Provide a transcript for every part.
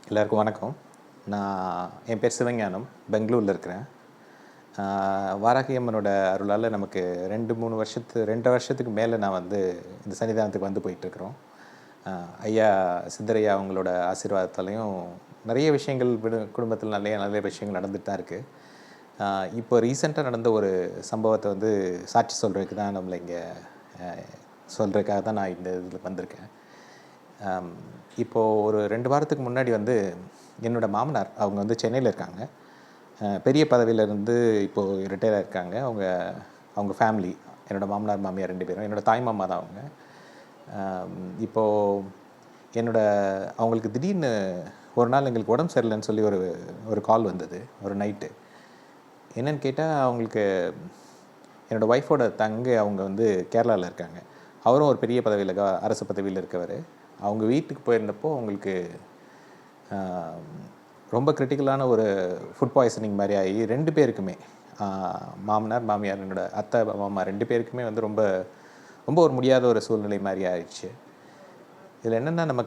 எல்லாருக்கும் வணக்கம். என் பேர் சிவஞானம். பெங்களூரில் இருக்கிறேன். வாராகி அம்மனோட அருளால் நமக்கு 2 வருஷத்துக்கு மேலே நான் வந்து இந்த சன்னிதானத்துக்கு வந்து போயிட்டுருக்குறோம். ஐயா சித்தரையா அவங்களோட ஆசீர்வாதத்தாலையும் நிறைய விஷயங்கள் குடும்பத்தில் நிறைய நல்ல விஷயங்கள் நடந்துட்டு தான் இருக்குது. இப்போ ரீசெண்டாக நடந்த ஒரு சம்பவத்தை வந்து சாட்சி சொல்கிறதுக்கு தான் நம்மளை இங்கே சொல்கிறதுக்காக தான் நான் இந்த இதில் வந்திருக்கேன். இப்போது ஒரு 2 வாரத்துக்கு முன்னாடி வந்து என்னோடய மாமனார் அவங்க வந்து சென்னையில் இருக்காங்க. பெரிய பதவியிலேருந்து இப்போது ரிட்டையர் ஆகியிருக்காங்க. அவங்க ஃபேமிலி, என்னோடய மாமனார் மாமியார் 2 பேரும் என்னோடய தாய் மாமா தான் அவங்க. இப்போது அவங்களுக்கு திடீர்னு ஒரு நாள் எங்களுக்கு உடம்பு சரியில்லைன்னு சொல்லி ஒரு கால் வந்தது ஒரு நைட்டு. என்னென்னு கேட்டால் அவங்களுக்கு என்னோடய ஒய்ஃபோட தங்கை அவங்க வந்து கேரளாவில் இருக்காங்க. அவரும் ஒரு பெரிய பதவியில் அரசு பதவியில் இருக்கவர். அவங்க வீட்டுக்கு போயிருந்தப்போ அவங்களுக்கு ரொம்ப கிரிட்டிக்கலான ஒரு ஃபுட் பாய்சனிங் மாதிரி ஆகி 2 பேருக்குமே, மாமனார் மாமியார் என்னோடய அத்தை மாமா 2 பேருக்குமே வந்து ரொம்ப ரொம்ப ஒரு முடியாத ஒரு சூழ்நிலை மாதிரி ஆயிடுச்சு. இதில் என்னென்னா,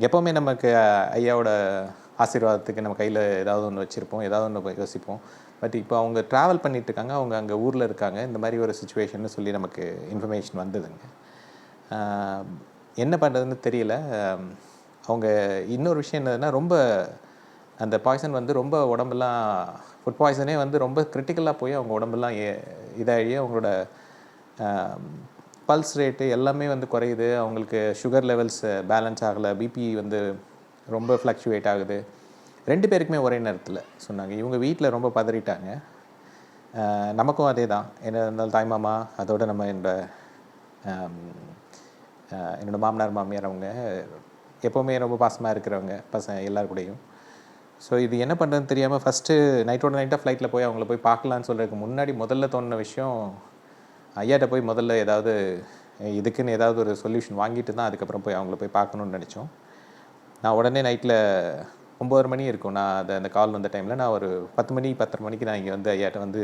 எப்போவுமே நமக்கு ஐயாவோட ஆசீர்வாதத்துக்கு நம்ம கையில் ஏதாவது ஒன்று வச்சுருப்போம், ஏதாவது ஒன்று யோசிப்போம். பட் இப்போ அவங்க ட்ராவல் பண்ணிகிட்ருக்காங்க, அவங்க அங்கே ஊரில் இருக்காங்க. இந்த மாதிரி ஒரு சிச்சுவேஷன்னு சொல்லி நமக்கு இன்ஃபர்மேஷன் வந்ததுங்க. என்ன பண்ணுறதுன்னு தெரியல. அவங்க இன்னொரு விஷயம் என்னதுன்னா, ரொம்ப அந்த பாய்சன் வந்து ரொம்ப உடம்பெல்லாம் ஃபுட் பாய்சனே வந்து ரொம்ப கிரிட்டிக்கலாக போய் அவங்க உடம்பெல்லாம் இதாகி அவங்களோட பல்ஸ் ரேட்டு எல்லாமே வந்து குறையுது. அவங்களுக்கு சுகர் லெவல்ஸ் பேலன்ஸ் ஆகலை, பிபி வந்து ரொம்ப ஃப்ளக்சுவேட் ஆகுது. 2 பேருக்குமே ஒரே நேரத்தில் சொன்னாங்க. இவங்க வீட்டில் ரொம்ப பதறிட்டாங்க. நமக்கும் அதே தான். என்ன இருந்தாலும் தாய்மாமா, அதோட நம்ம என்னோடய மாமனார் மாமியார் அவங்க எப்போவுமே ரொம்ப பாசமாக இருக்கிறவங்க எல்லார் கூடயும். ஸோ இது என்ன பண்ணுறதுன்னு தெரியாமல் ஃபஸ்ட்டு நைட்டோட நைட்டாக ஃப்ளைட்டில் போய் அவங்கள போய் பார்க்கலான்னு சொல்கிறதுக்கு முன்னாடி முதல்ல தோணுன விஷயம், ஐயாட்ட போய் முதல்ல இதுக்குன்னு ஏதாவது ஒரு சொல்யூஷன் வாங்கிட்டு தான் அதுக்கப்புறம் போய் அவங்கள போய் பார்க்கணுன்னு நினச்சோம். நான் உடனே நைட்டில் 9:30 மணி இருக்கும். நான் அந்த கால் வந்த டைமில் நான் ஒரு 10 மணி 10:30 மணிக்கு நான் இங்கே வந்து ஐயாட்ட வந்து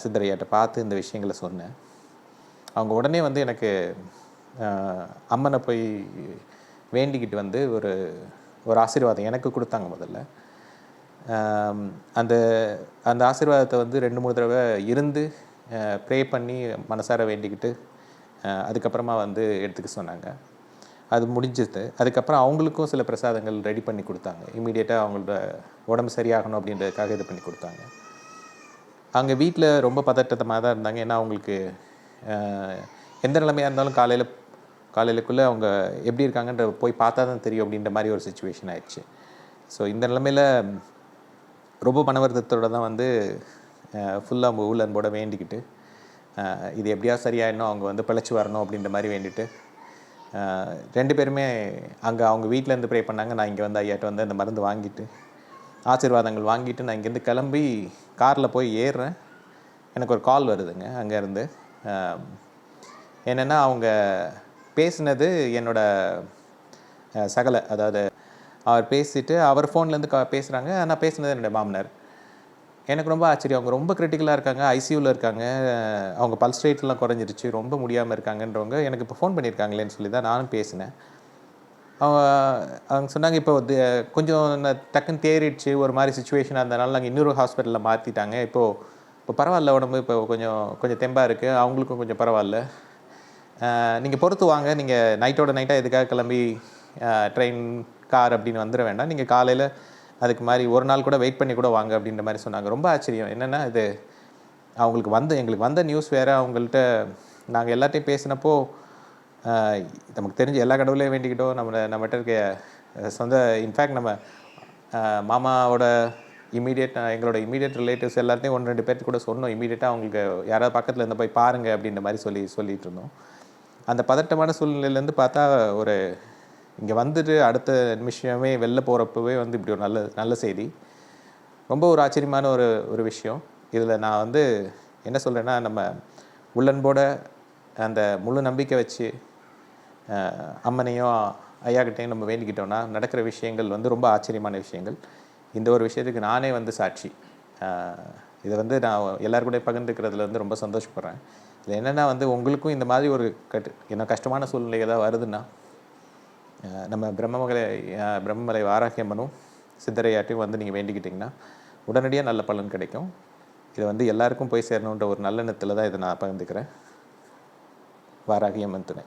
சித்தர் ஐயாட்ட பார்த்து இந்த விஷயங்களை சொன்னேன். அவங்க உடனே வந்து எனக்கு அம்மனை போய் வேண்டிக்கிட்டு வந்து ஒரு ஆசீர்வாதம் எனக்கு கொடுத்தாங்க முதல்ல. அந்த ஆசீர்வாதத்தை வந்து 2-3 தடவை இருந்து ப்ரே பண்ணி மனசார வேண்டிக்கிட்டு அதுக்கப்புறமா வந்து எடுத்துக்க சொன்னாங்க. அது முடிஞ்சது. அதுக்கப்புறம் அவங்களுக்கும் சில பிரசாதங்கள் ரெடி பண்ணி கொடுத்தாங்க. இமீடியட்டாக அவங்களோட உடம்பு சரியாகணும் அப்படின்றதுக்காக இது பண்ணி கொடுத்தாங்க. அவங்க வீட்டில் ரொம்ப பதட்டமாக தான் இருந்தாங்க. ஏன்னா அவங்களுக்கு எந்த நிலைமையாக இருந்தாலும் காலையிலக்குள்ளே அவங்க எப்படி இருக்காங்கன்ற போய் பார்த்தா தான் தெரியும் அப்படின்ற மாதிரி ஒரு சிச்சுவேஷன் ஆயிடுச்சு. ஸோ இந்த நிலைமையில் ரொம்ப மனவருத்தத்தோடு தான் வந்து ஃபுல்லாக அவங்க ஊரில் அன்போட வேண்டிக்கிட்டு இது எப்படியாவது சரியாயிடணும், அவங்க வந்து பிழைச்சி வரணும் அப்படின்ற மாதிரி வேண்டிட்டு 2 பேருமே அங்கே அவங்க வீட்டிலேருந்து ப்ரே பண்ணாங்க. நான் இங்கே வந்து ஐயாட்ட வந்து அந்த மருந்து வாங்கிட்டு ஆசீர்வாதங்கள் வாங்கிட்டு நான் இங்கேருந்து கிளம்பி காரில் போய் ஏறுறேன். எனக்கு ஒரு கால் வருதுங்க அங்கேருந்து. என்னென்னா, அவங்க பேசினது என்னோட சகலை, அதாவது அவர் பேசிவிட்டு அவர் ஃபோன்லேருந்து பேசுகிறாங்க. ஆனால் பேசுனது என்னோடய மாமனார். எனக்கு ரொம்ப ஆச்சரியம். அவங்க ரொம்ப கிரிட்டிக்கலாக இருக்காங்க, ஐசியூவில் இருக்காங்க, அவங்க பல்ஸ் ரேட்லாம் குறைஞ்சிருச்சு, ரொம்ப முடியாமல் இருக்காங்கன்றவங்க எனக்கு இப்போ ஃபோன் பண்ணியிருக்காங்களேன்னு சொல்லி தான் நானும் பேசினேன். அவங்க சொன்னாங்க, இப்போ கொஞ்சம் டக்குன்னு தேறிடுச்சு, ஒரு மாதிரி சிச்சுவேஷனாக இருந்தனால நாங்கள் இன்னொரு ஹாஸ்பிட்டலில் மாற்றிட்டாங்க. இப்போ பரவாயில்ல, உடம்பு இப்போ கொஞ்சம் தெம்பாக இருக்குது, அவங்களுக்கும் கொஞ்சம் பரவாயில்ல. நீங்கள் பொறுத்து வாங்க, நீங்கள் நைட்டோட நைட்டாக எதுக்காக கிளம்பி ட்ரெயின் கார் அப்படின்னு வந்துட வேண்டாம், நீங்கள் காலையில் அதுக்கு மாதிரி ஒரு நாள் கூட வெயிட் பண்ணி கூட வாங்க அப்படின்ற மாதிரி சொன்னாங்க. ரொம்ப ஆச்சரியம். என்னென்னா, இது எங்களுக்கு வந்த நியூஸ் வேறு. அவங்கள்ட்ட நாங்கள் எல்லாத்தையும் பேசினப்போ நமக்கு தெரிஞ்ச எல்லா கடவுளையும் வேண்டிக்கிட்டோம். நம்மகிட்ட இருக்க சொந்த இன்ஃபேக்ட் நம்ம மாமாவோட எங்களோட இமீடியட் ரிலேட்டிவ்ஸ் எல்லாத்தையும் 1-2 பேர்த்து கூட சொன்னோம். இமீடியட்டாக அவங்களுக்கு யாராவது பக்கத்தில் இருந்து போய் பாருங்கள் அப்படின்ற மாதிரி சொல்லிகிட்டு இருந்தோம். அந்த பதட்டமான சூழ்நிலையிலேருந்து பார்த்தா இங்கே வந்துட்டு அடுத்த நிமிஷமே வெளில போகிறப்பவே வந்து இப்படி ஒரு நல்ல செய்தி. ரொம்ப ஒரு ஆச்சரியமான ஒரு விஷயம். இதில் நான் வந்து என்ன சொல்கிறேன்னா, நம்ம உள்ளன்போட அந்த முழு நம்பிக்கை வச்சு அம்மனையும் ஐயாக்கிட்டையும் நம்ம வேண்டிக்கிட்டோன்னா நடக்கிற விஷயங்கள் வந்து ரொம்ப ஆச்சரியமான விஷயங்கள். இந்த ஒரு விஷயத்துக்கு நானே வந்து சாட்சி. இதை வந்து நான் எல்லாருக்கூட பகிர்ந்துக்கிறதுல வந்து ரொம்ப சந்தோஷப்படுறேன். இதில் என்னென்னா வந்து உங்களுக்கும் இந்த மாதிரி ஒரு கஷ்டமான சூழ்நிலை ஏதாவது வருதுன்னா நம்ம பிரம்மமலை வாராகியம்மனும் சித்தரையாட்டையும் வந்து நீங்கள் வேண்டிக்கிட்டிங்கன்னா உடனடியாக நல்ல பலன் கிடைக்கும். இதை வந்து எல்லாருக்கும் போய் சேரணுன்ற ஒரு நல்லெண்ணத்தில் தான் இதை நான் பகிர்ந்துக்கிறேன். வாராகியம்மன் துணை.